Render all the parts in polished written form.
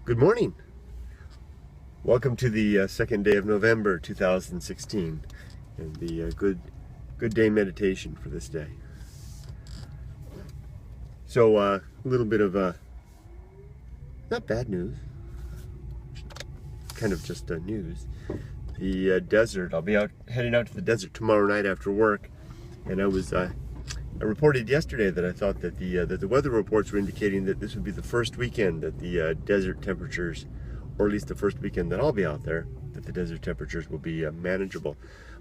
Good morning. Welcome to the second day of November 2016 and the good day meditation for this day. So a little bit of not bad news, kind of just news. The desert, I'll be heading out to the desert tomorrow night after work, and I reported yesterday that I thought that the weather reports were indicating that this would be the first weekend that the desert temperatures, or at least the first weekend that I'll be out there, that the desert temperatures will be manageable.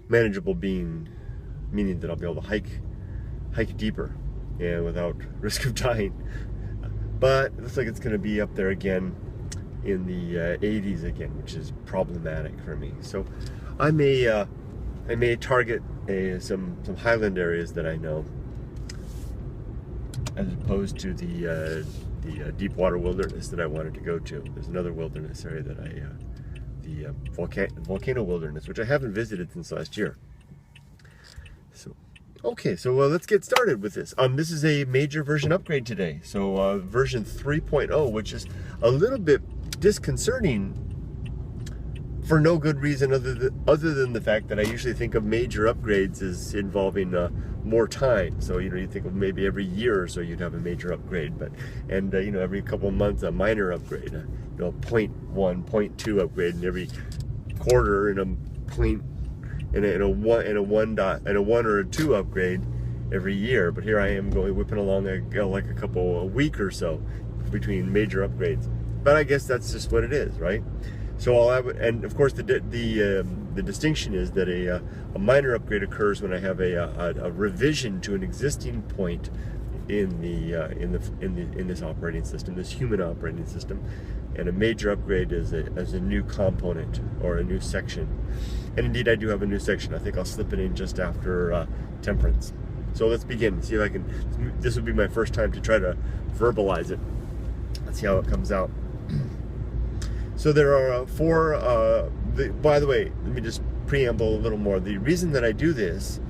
Manageable meaning that I'll be able to hike deeper and without risk of dying. But it looks like it's going to be up there again in the 80s again, which is problematic for me. So I may target some highland areas that I know, as opposed to the deep water wilderness that I wanted to go to. There's another wilderness area that the volcano wilderness, which I haven't visited since last year. So, okay, so let's get started with this. This is a major version upgrade today. So version 3.0, which is a little bit disconcerting for no good reason other than the fact that I usually think of major upgrades as involving more time. So you think of maybe every year or so you'd have a major upgrade, and every couple of months a minor upgrade, a 0.1, 0.2 upgrade, and every quarter in a point in a 1 or a 2 upgrade every year. But here I am whipping along like a couple a week or so between major upgrades. But I guess that's just what it is, right? So and of course the distinction is that a minor upgrade occurs when I have a revision to an existing point in this operating system, this human operating system, and a major upgrade is a new component or a new section. And indeed, I do have a new section. I think I'll slip it in just after temperance. So let's begin. See if I can. This will be my first time to try to verbalize it. Let's see how it comes out. So there are by the way, let me just preamble a little more. The reason that I do this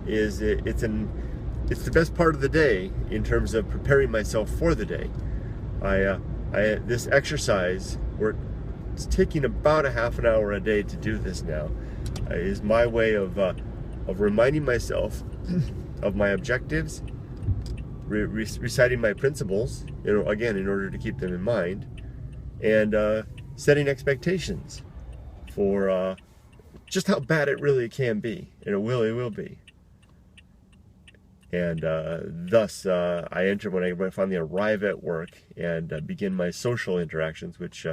is it's the best part of the day in terms of preparing myself for the day. This exercise, it's taking about a half an hour a day to do this now, is my way of reminding myself of my objectives, reciting my principles, again, in order to keep them in mind, and setting expectations for just how bad it really can be, and it will be. And thus, I enter when I finally arrive at work and begin my social interactions, which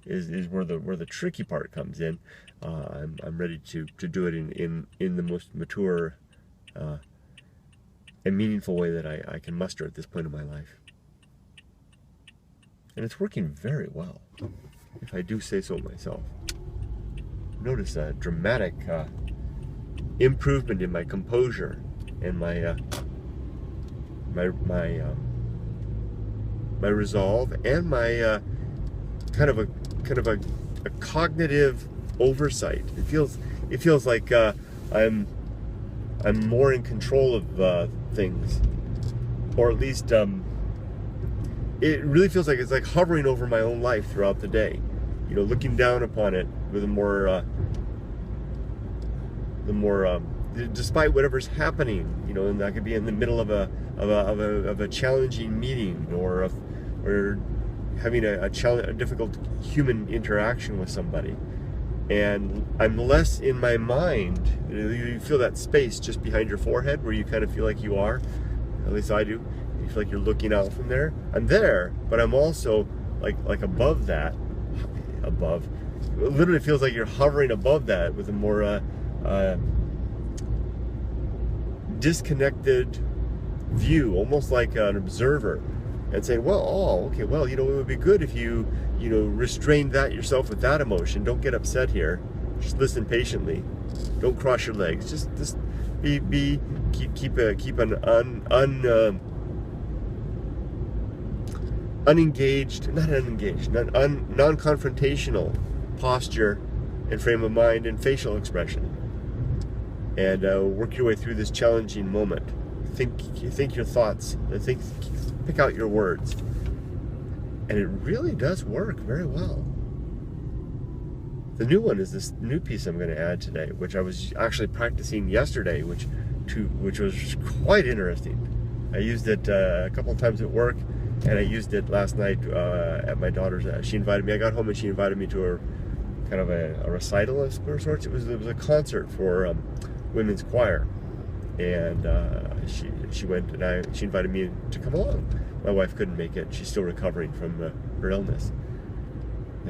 is where the tricky part comes in. I'm ready to do it in the most mature and meaningful way that I can muster at this point in my life. And it's working very well, if I do say so myself. Notice a dramatic improvement in my composure and my resolve, and my kind of a cognitive oversight. It feels like I'm more in control of things, or at least it really feels like it's like hovering over my own life throughout the day. Looking down upon it with despite whatever's happening, and I could be in the middle of a challenging meeting, or having a difficult human interaction with somebody, and I'm less in my mind. You feel that space just behind your forehead where you kind of feel like you are, at least I do. You feel like you're looking out from there. I'm there, but I'm also like above that. Above, it literally feels like you're hovering above that with a more disconnected view, almost like an observer, and saying, okay, well, it would be good if you restrained that yourself with that emotion. Don't get upset here. Just listen patiently. Don't cross your legs. Just keep an non-confrontational posture and frame of mind and facial expression, and work your way through this challenging moment. Think your thoughts. Pick out your words, And it really does work very well. The new one is this new piece I'm going to add today, which I was actually practicing yesterday, which was quite interesting. I used it a couple of times at work, and I used it last night at my daughter's. She invited me. I got home and she invited me to her kind of a recital of sorts. It was a concert for women's choir, and she went and she invited me to come along. My wife couldn't make it. She's still recovering from her illness.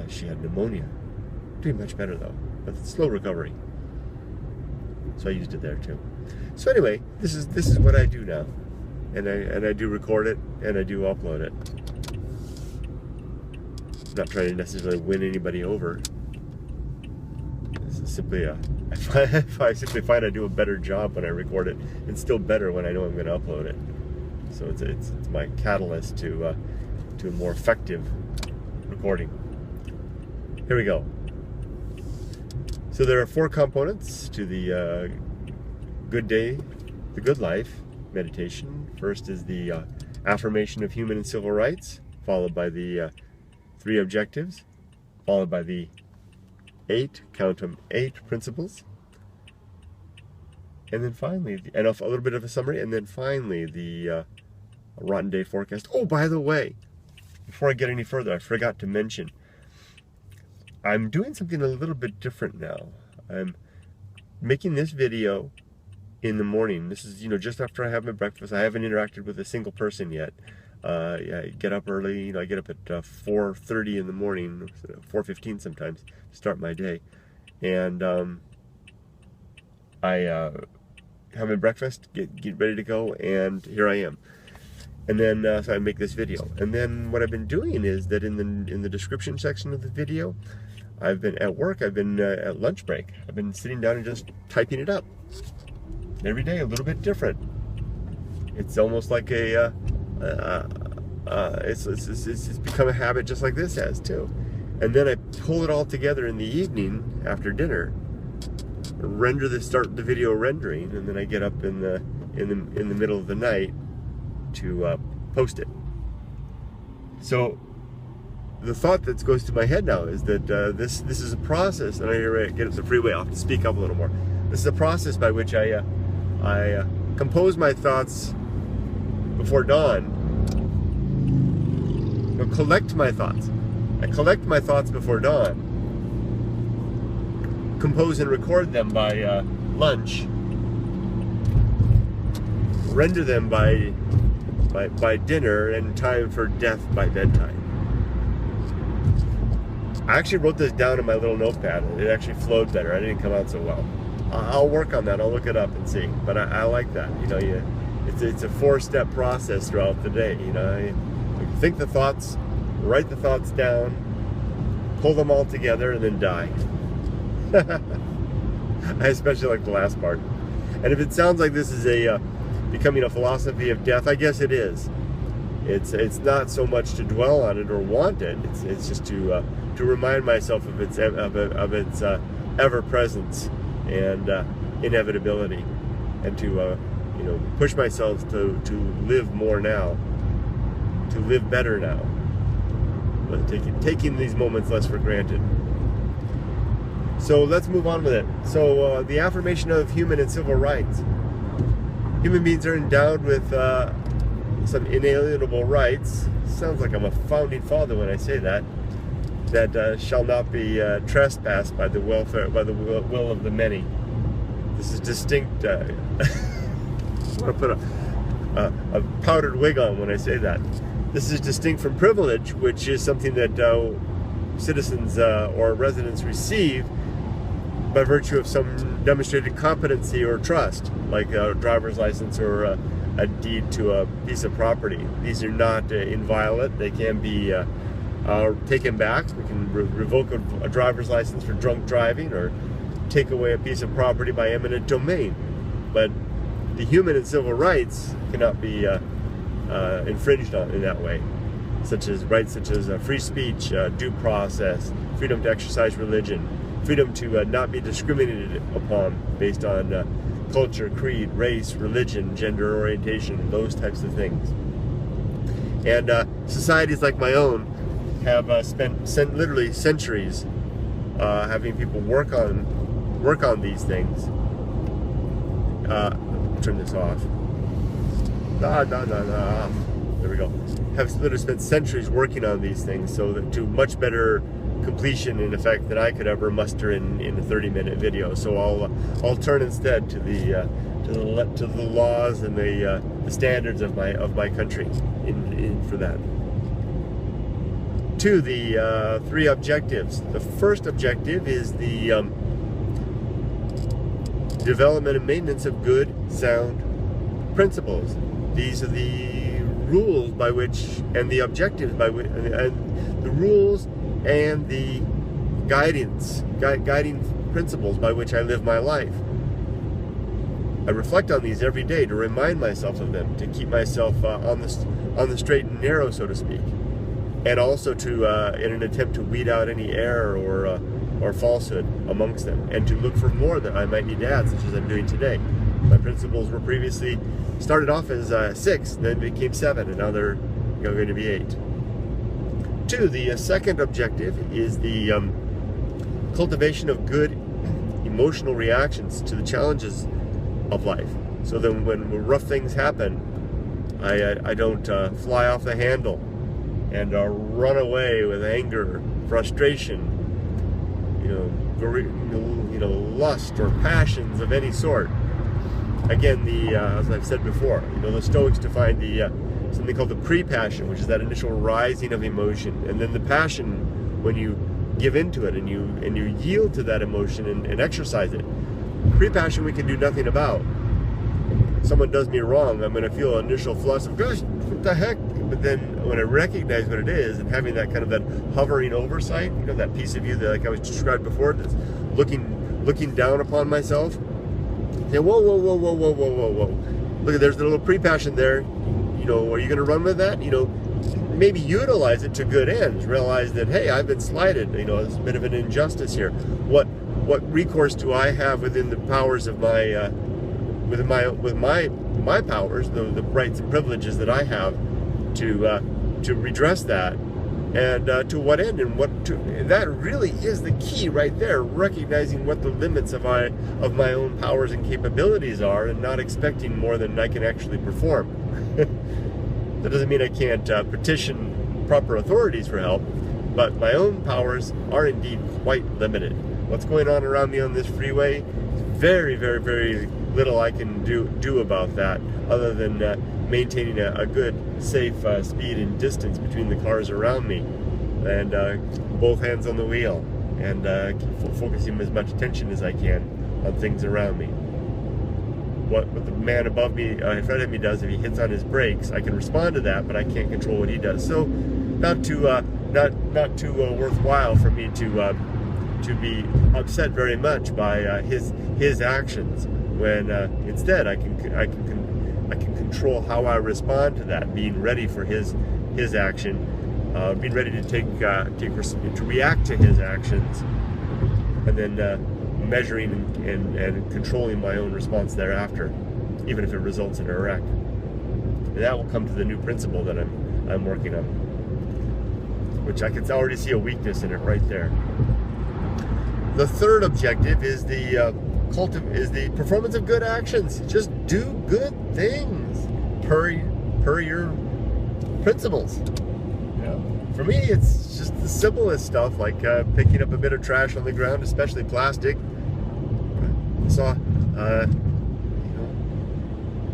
She had pneumonia. Doing much better though, but slow recovery. So I used it there too. So anyway, this is what I do now, and I do record it and I do upload it. I'm not trying to necessarily win anybody over. This is simply I simply find I do a better job when I record it, and still better when I know I'm going to upload it. So it's my catalyst to a more effective recording. Here we go. So there are 4 components to the good day, the good life meditation. First is the affirmation of human and civil rights, followed by the 3 objectives, followed by the 8, count them, 8 principles, and then finally, and a little bit of a summary, and then finally the rotten day forecast. Oh, by the way, before I get any further, I forgot to mention, I'm doing something a little bit different now. I'm making this video in the morning. This is, just after I have my breakfast. I haven't interacted with a single person yet. I get up early. I get up at 4:30 in the morning, 4:15 sometimes, to start my day. And I have my breakfast, get ready to go, and here I am. And then so I make this video. And then what I've been doing is that in the description section of the video, I've been at work, I've been at lunch break, I've been sitting down and just typing it up. Every day a little bit different. It's almost like it's become a habit, just like this has too. And then I pull it all together in the evening after dinner, start the video rendering, and then I get up in the middle of the night to post it. So the thought that goes to my head now is that this is a process, and I get up the freeway. I'll have to speak up a little more. This is a process by which I compose my thoughts before dawn. Collect my thoughts. I collect my thoughts before dawn, compose and record them by lunch, render them by dinner, and time for death by bedtime. I actually wrote this down in my little notepad. It actually flowed better. I didn't come out so well. I'll work on that. I'll look it up and see. But I like that. It's a 4-step process throughout the day. You think the thoughts, write the thoughts down, pull them all together, and then die. I especially like the last part. And if it sounds like this is becoming a philosophy of death, I guess it is. It's not so much to dwell on it or want it. It's just to remind myself of its ever presence and inevitability, and to push myself to live more now, to live better now, but taking these moments less for granted. So let's move on with it. So the affirmation of human and civil rights. Human beings are endowed with some inalienable rights. Sounds like I'm a founding father when I say that. That shall not be trespassed by the will of the many. This is distinct. I want to put a powdered wig on when I say that. This is distinct from privilege, which is something that citizens or residents receive by virtue of some demonstrated competency or trust, like a driver's license or a deed to a piece of property. These are not inviolate. They can be taken back. We can revoke a driver's license for drunk driving, or take away a piece of property by eminent domain. But the human and civil rights cannot be infringed on in that way, such as rights such as free speech, due process, freedom to exercise religion, freedom to not be discriminated upon based on culture, creed, race, religion, gender orientation, those types of things. And societies like my own have spent literally centuries having people work on these things. Turn this off. There we go. Have literally spent centuries working on these things, so that to much better completion in effect than I could ever muster in a 30-minute video. So I'll turn instead to the laws and the standards of my country for that. To the 3 objectives. The first objective is the development and maintenance of good, sound principles. These are the rules by which, and the objectives by which, and the rules and the guiding principles by which I live my life. I reflect on these every day to remind myself of them, to keep myself on the straight and narrow, so to speak, and also to in an attempt to weed out any error or falsehood amongst them, and to look for more that I might need to add, such as I'm doing today. My principles were previously started off as 6, then became 7, and now they're going to be 8. 2, the second objective is the cultivation of good emotional reactions to the challenges of life. So then when rough things happen, I don't fly off the handle and run away with anger, frustration, lust or passions of any sort. Again, as I've said before, the Stoics define something called the pre-passion, which is that initial rising of emotion, and then the passion when you give into it and you yield to that emotion and exercise it. Pre-passion we can do nothing about. Someone does me wrong, I'm going to feel an initial flush of, gosh, what the heck? But then when I recognize what it is and having that kind of that hovering oversight, that piece of you that, like I was described before, that's looking down upon myself. Say, whoa. Look, there's a little pre-passion there. Are you going to run with that? Maybe utilize it to good ends. Realize that, hey, I've been slighted. There's a bit of an injustice here. What recourse do I have within the powers of my with my powers, the rights and privileges that I have to redress that, and to what end, and that really is the key right there. Recognizing what the limits of my own powers and capabilities are, and not expecting more than I can actually perform. That doesn't mean I can't petition proper authorities for help, but my own powers are indeed quite limited. What's going on around me on this freeway? Very, very, very little I can do about that, other than maintaining a good, safe speed and distance between the cars around me, and both hands on the wheel, and focusing as much attention as I can on things around me. What the man above me, in front of me, does, if he hits on his brakes, I can respond to that, but I can't control what he does. So, not too worthwhile for me to be upset very much by his actions, when instead I can control how I respond to that, being ready for his action, being ready to react to his actions, and then measuring and controlling my own response thereafter, even if it results in a wreck. And that will come to the new principle that I'm working on, which I can already see a weakness in it right there. The third objective is the performance of good actions. Just do good things per your principles. For me, it's just the simplest stuff, like picking up a bit of trash on the ground, especially plastic.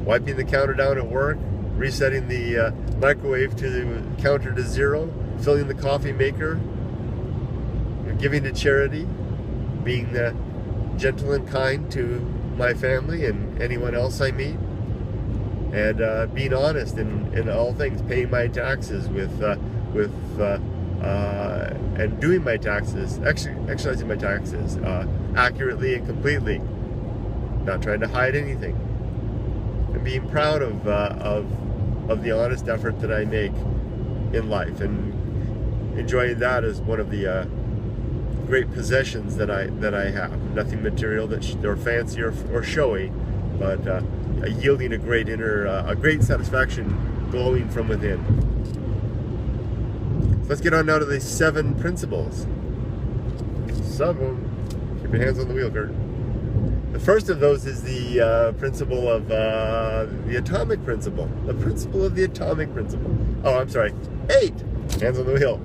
Wiping the counter down at work, resetting the microwave to the counter to 0, filling the coffee maker, giving to charity, being gentle and kind to my family and anyone else I meet, and being honest in all things, paying my taxes and doing my taxes, exercising my taxes accurately and completely, not trying to hide anything, and being proud of the honest effort that I make in life, and enjoying that as one of the great possessions that I have. Nothing material or fancy or showy, but yielding a great satisfaction glowing from within. So let's get on now to the 7 principles. 7. Keep your hands on the wheel, Kurt. The first of those is the principle of the atomic principle. The principle of the atomic principle. Oh, I'm sorry. 8. Hands on the wheel.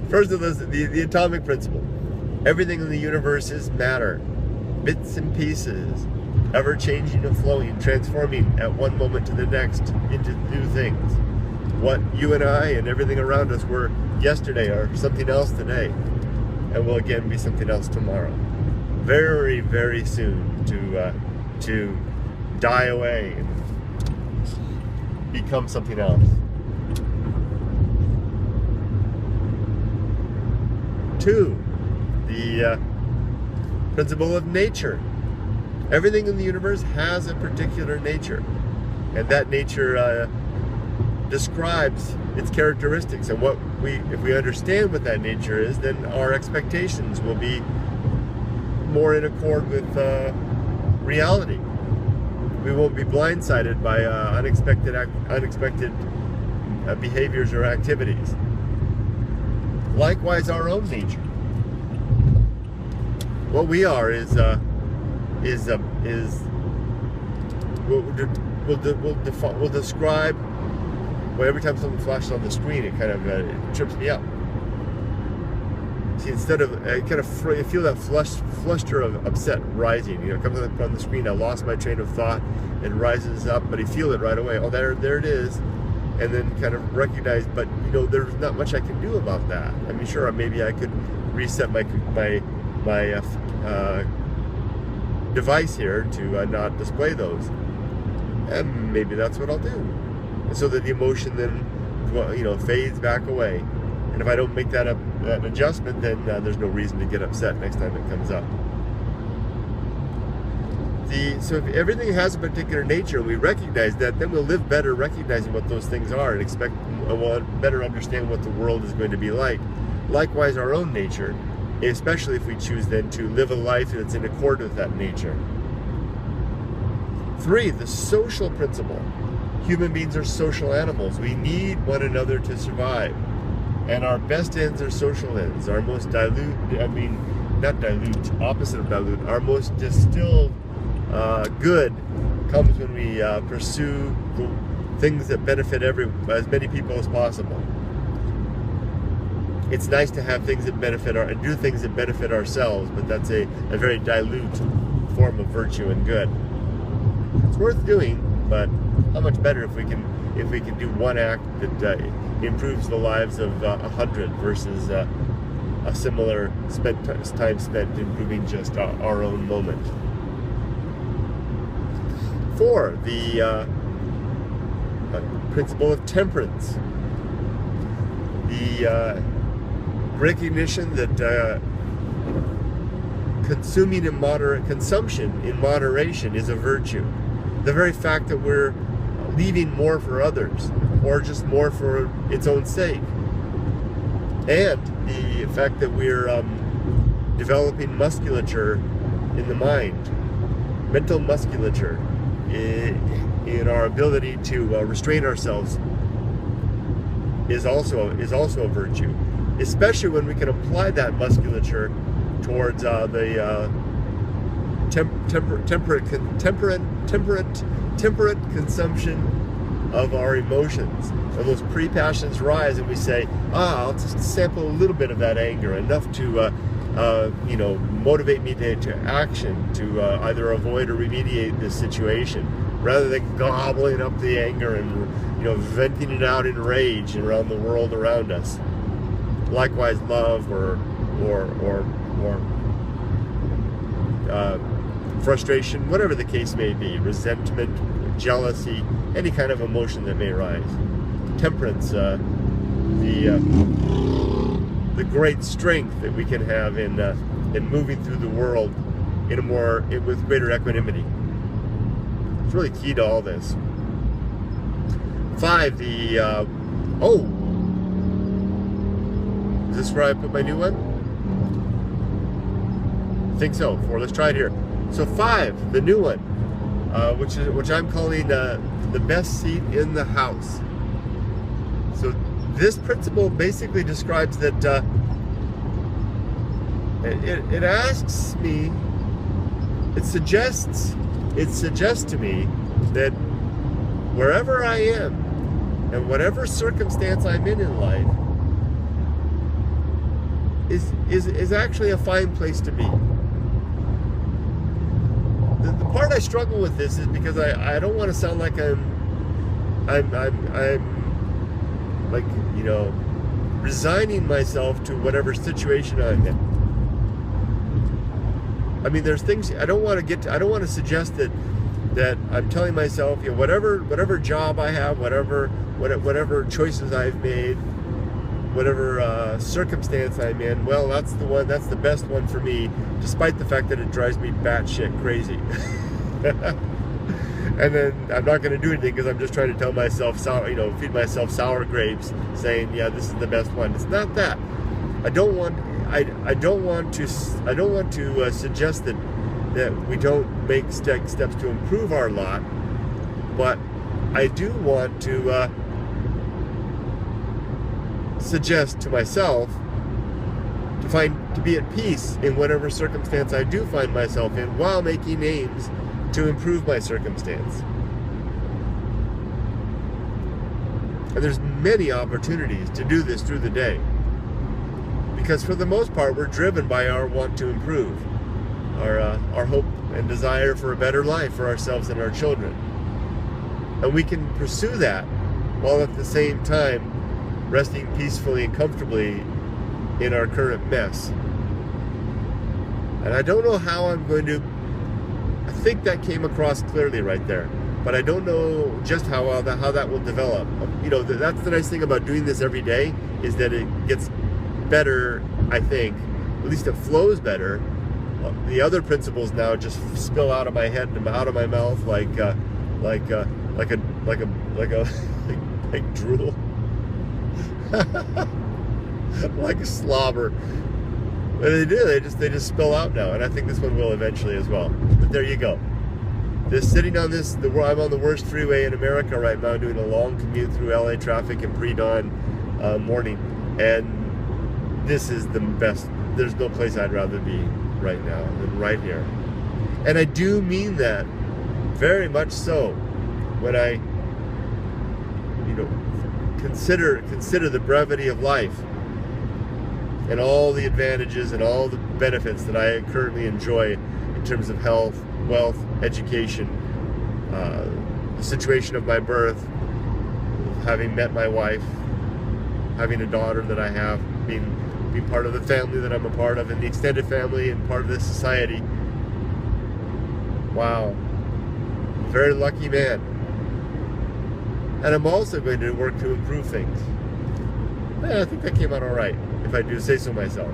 First of those, the atomic principle. Everything in the universe is matter. Bits and pieces. Ever changing and flowing, transforming at one moment to the next into new things. What you and I and everything around us were yesterday are something else today, and will again be something else tomorrow. Very, very soon to die away and become something else. 2, the principle of nature. Everything in the universe has a particular nature, and that nature describes its characteristics. And if we understand what that nature is, then our expectations will be more in accord with reality. We won't be blindsided by unexpected behaviors or activities. Likewise, our own nature. What we are will describe. Well, every time something flashes on the screen, it kind of it trips me up. See, instead of I feel that fluster of upset rising. It comes up on the screen. I lost my train of thought. It rises up, but I feel it right away. Oh, there it is, and then kind of recognize. But there's not much I can do about that. I mean, sure, maybe I could reset my device here to not display those, and maybe that's what I'll do, and so that the emotion then fades back away. And if I don't make that adjustment, then there's no reason to get upset next time it comes up. So if everything has a particular nature, and we recognize that, then we'll live better recognizing what those things are, and we'll better understand what the world is going to be like. Likewise, our own nature, especially if we choose then to live a life that's in accord with that nature. 3, the social principle. Human beings are social animals. We need one another to survive. And our best ends are social ends. Our most opposite of dilute, our most distilled good comes when we pursue the things that benefit as many people as possible. It's nice to have things that benefit and do things that benefit ourselves, but that's a very dilute form of virtue and good. It's worth doing, but how much better if we can do one act that improves the lives of 100 versus a similar time spent improving just our own moment. 4, the principle of temperance. The recognition that consumption in moderation is a virtue. The very fact that we're leaving more for others, or just more for its own sake, and the fact that we're developing musculature in the mind, mental musculature, in our ability to restrain ourselves is also a virtue, especially when we can apply that musculature towards the temperate consumption of our emotions. When those pre-passions rise and we say, I'll just sample a little bit of that anger, enough to motivate me to action, to either avoid or remediate this situation, rather than gobbling up the anger and venting it out in rage around the world around us. Likewise, love or frustration, whatever the case may be, resentment, jealousy, any kind of emotion that may rise. Temperance, the great strength that we can have in moving through the world with greater equanimity. It's really key to all this. 5, is this where I put my new one? I think so. 4, let's try it here. So 5, the new one, which I'm calling the best seat in the house. So this principle basically describes that it asks me, it suggests to me that wherever I am and whatever circumstance I'm in life is actually a fine place to be. The part I struggle with this is because I don't want to sound like I'm like, you know, resigning myself to whatever situation I'm in. I mean, there's things I don't want to suggest that I'm telling myself, you know, whatever job I have, whatever choices I've made, whatever circumstance I'm in, well, that's the best one for me, despite the fact that it drives me batshit crazy. And then I'm not going to do anything because I'm just trying to tell myself, feed myself sour grapes, saying, yeah, this is the best one. It's not that. I don't want to suggest that we don't make steps to improve our lot, but I do want to suggest to myself to be at peace in whatever circumstance I do find myself in, while making aims to improve my circumstance. And there's many opportunities to do this through the day, because for the most part we're driven by our want to improve, our hope and desire for a better life for ourselves and our children. And we can pursue that while at the same time resting peacefully and comfortably in our current mess. And I don't know how I'm going to, I think that came across clearly right there, but I don't know just how that will develop. You know, that's the nice thing about doing this every day, is that it gets better, I think. At least it flows better. The other principles now just spill out of my head and out of my mouth like drool. Like a slobber. But they do, they just spill out now, and I think this one will eventually as well. But there you go. Sitting on I'm on the worst freeway in America right now, doing a long commute through LA traffic in pre-dawn morning, and this is the best. There's no place I'd rather be right now than right here. And I do mean that very much so when I, consider the brevity of life and all the advantages and all the benefits that I currently enjoy in terms of health, wealth, education, the situation of my birth, having met my wife, having a daughter that I have, being part of the family that I'm a part of, and the extended family and part of this society. Wow. Very lucky man. And I'm also going to work to improve things. I think that came out all right, if I do say so myself.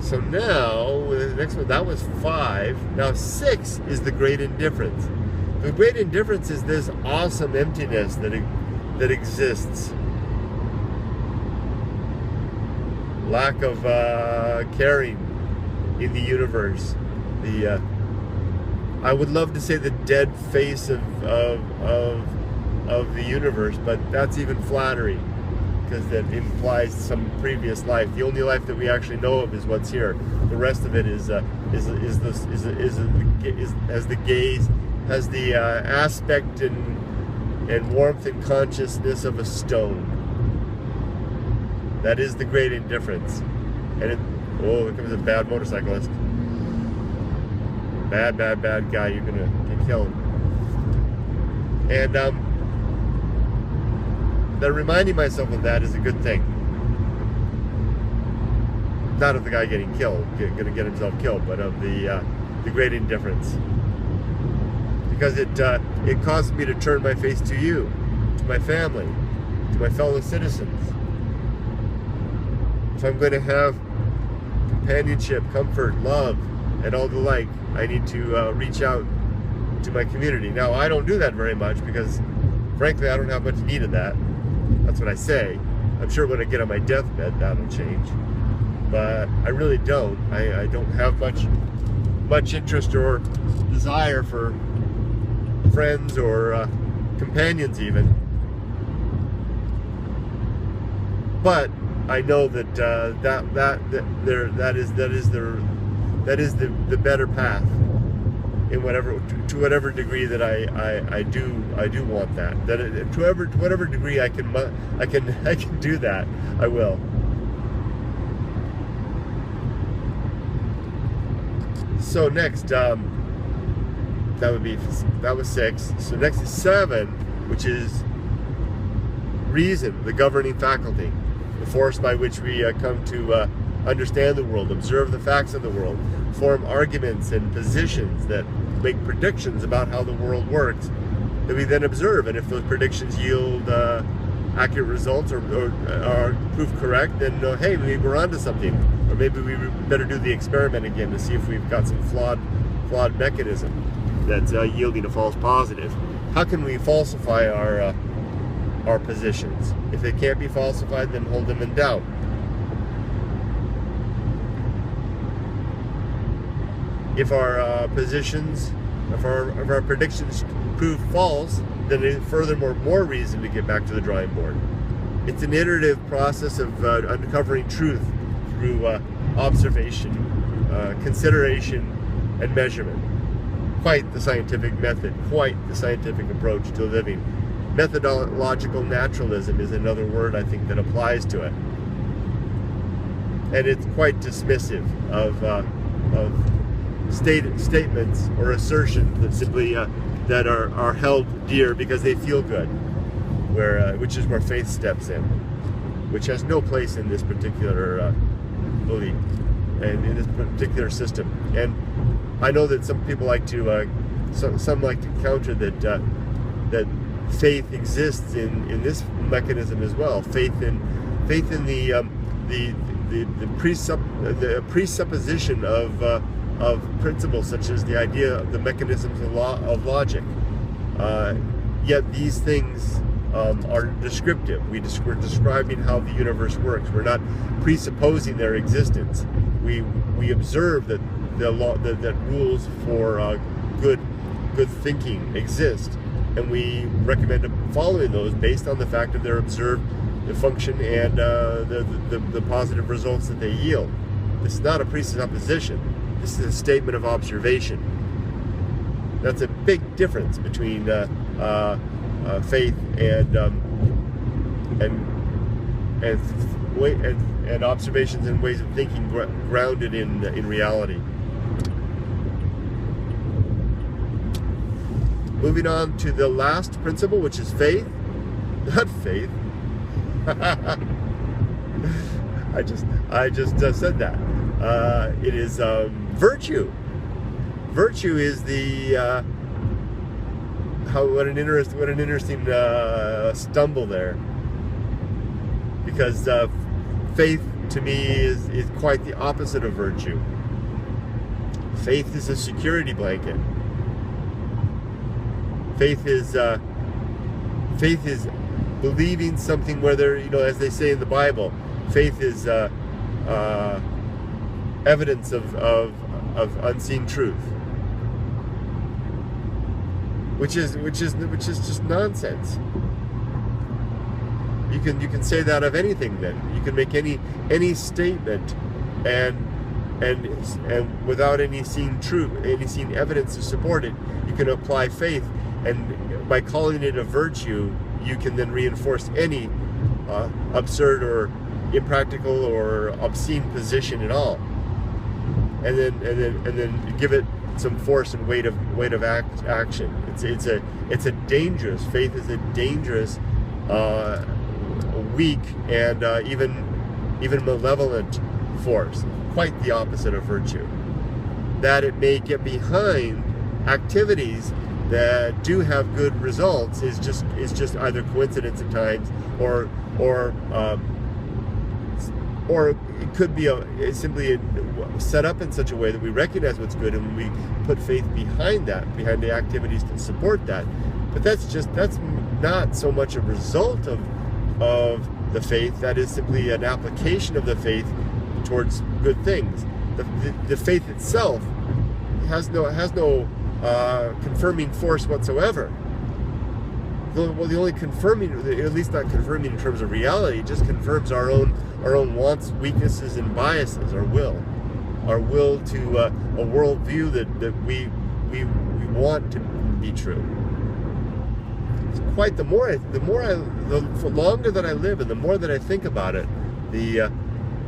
So now, the next one, that was 5. Now 6 is the great indifference. The great indifference is this awesome emptiness that exists. Lack of caring in the universe. I would love to say the dead face of the universe, but that's even flattery, because that implies some previous life. The only life that we actually know of is what's here. The rest of it has the aspect and warmth and consciousness of a stone. That is the great indifference. And here comes a bad motorcyclist. Bad guy. You're gonna get killed. And that reminding myself of that is a good thing. Not of the guy getting killed, gonna get himself killed, but of the great indifference. Because it causes me to turn my face to you, to my family, to my fellow citizens. If I'm going to have companionship, comfort, love, and all the like, I need to reach out to my community. Now, I don't do that very much because, frankly, I don't have much need of that. That's what I say. I'm sure when I get on my deathbed, that'll change. But I really don't. I don't have much interest or desire for friends or companions even. But I know that that is the better path in whatever degree that I do want that. To whatever degree I can do that, I will. So next, that was 6. So next is 7, which is reason, the governing faculty, the force by which we come to understand the world, observe the facts of the world, form arguments and positions that make predictions about how the world works, that we then observe. And if those predictions yield accurate results or prove correct, then hey, maybe we're onto something. Or maybe we better do the experiment again to see if we've got some flawed mechanism that's yielding a false positive. How can we falsify our positions? If they can't be falsified, then hold them in doubt. If our positions, if our predictions prove false, then it's furthermore more reason to get back to the drawing board. It's an iterative process of uncovering truth through observation, consideration, and measurement. Quite the scientific method, quite the scientific approach to living. Methodological naturalism is another word I think that applies to it. And it's quite dismissive of statements or assertions that simply that are held dear because they feel good, which is where faith steps in, which has no place in this particular belief and in this particular system. And I know that some people like to some like to counter that faith exists in this mechanism as well. Faith in the presupposition of principles such as the idea of the mechanisms of logic. Yet these things are descriptive. We're describing how the universe works. We're not presupposing their existence. We observe that that rules for good thinking exist, and we recommend following those based on the fact of their observed function and the positive results that they yield. This is not a presupposition. This is a statement of observation. That's a big difference between faith and observations and ways of thinking grounded in reality. Moving on to the last principle, which is faith. Not faith. I just said that. It is virtue. Virtue is the what an interesting stumble there, because faith to me is quite the opposite of virtue. Faith is a security blanket. Faith is believing something, whether, as they say in the Bible, faith is evidence of unseen truth, which is just nonsense. You can say that of anything. Then you can make any statement and without any seen evidence to support it, you can apply faith, and by calling it a virtue, you can then reinforce any absurd or impractical or obscene position at all, and then give it some force and weight of action. It's a dangerous, faith is a dangerous, weak, and even malevolent force. Quite the opposite of virtue. That it may get behind activities that do have good results is just either coincidence at times, or it could be simply set up in such a way that we recognize what's good and we put faith behind the activities to support that. But that's not so much a result of the faith. That is simply an application of the faith towards good things. The faith itself has no confirming force whatsoever. the only confirming, at least not confirming in terms of reality, it just confirms our own wants, weaknesses, and biases, our will to a worldview that we want to be true. It's quite the longer that I live and the more that I think about it, the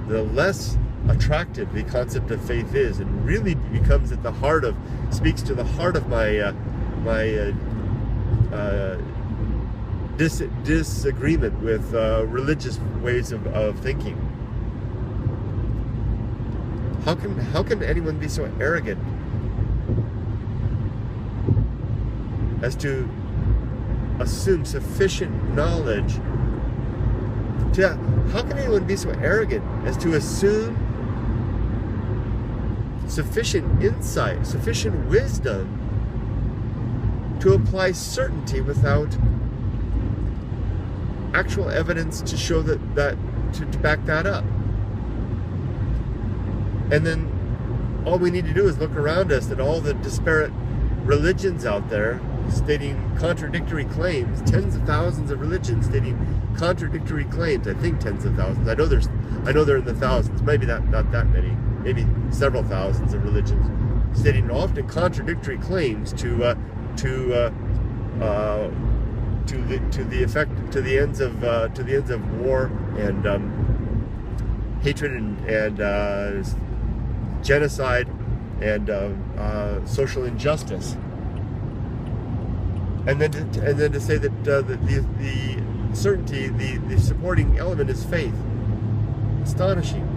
less attractive the concept of faith is, and really becomes at the heart of, speaks to the heart of my disagreement with religious ways of thinking. How can anyone be so arrogant as to assume sufficient knowledge? How can anyone be so arrogant as to assume sufficient insight, sufficient wisdom to apply certainty without actual evidence to show that to back that up? And then all we need to do is look around us at all the disparate religions out there stating contradictory claims, tens of thousands of religions stating contradictory claims. I think tens of thousands. I know they're in the thousands. Maybe not that many. Maybe several thousands of religions stating often contradictory claims to the ends of war and hatred and genocide and social injustice, and then to say that the certainty, the supporting element is faith. Astonishing.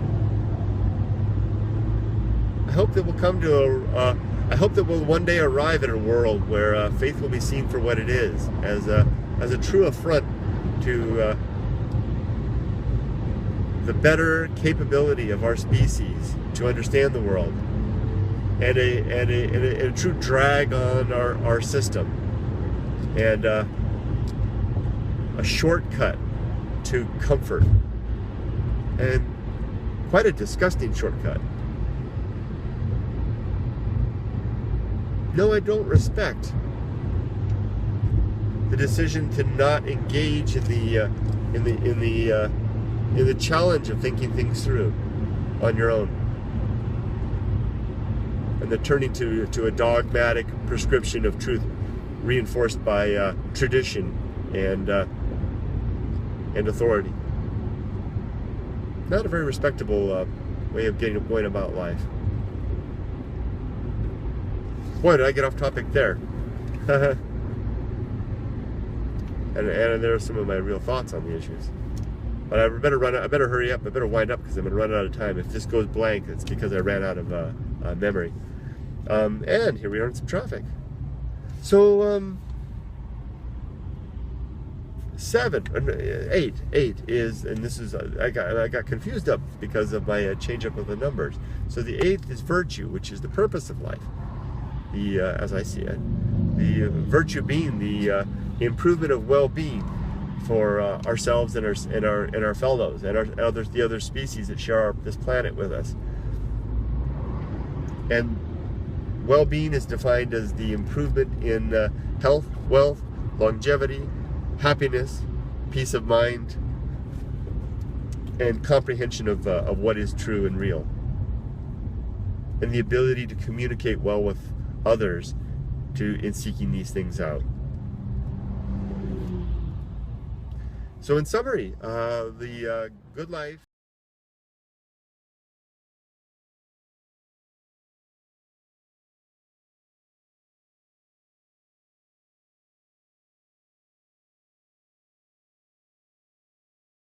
I hope that we'll one day arrive at a world where faith will be seen for what it is, as a true affront to the better capability of our species to understand the world, and a true drag on our system, and a shortcut to comfort, and quite a disgusting shortcut. No, I don't respect the decision to not engage in the challenge of thinking things through on your own, and the turning to a dogmatic prescription of truth reinforced by tradition and authority. Not a very respectable way of going about life. Boy, did I get off topic there. and there are some of my real thoughts on the issues. But I better hurry up. I better wind up because I'm going to run out of time. If this goes blank, it's because I ran out of memory. And here we are in some traffic. So 8 is, and this is, I got confused up because of my change up of the numbers. So the 8th is virtue, which is the purpose of life. As I see it, the virtue being the improvement of well-being for ourselves and our fellows and the other species that share this planet with us. And well-being is defined as the improvement in health, wealth, longevity, happiness, peace of mind, and comprehension of what is true and real, and the ability to communicate well with others in seeking these things out. So in summary, the good life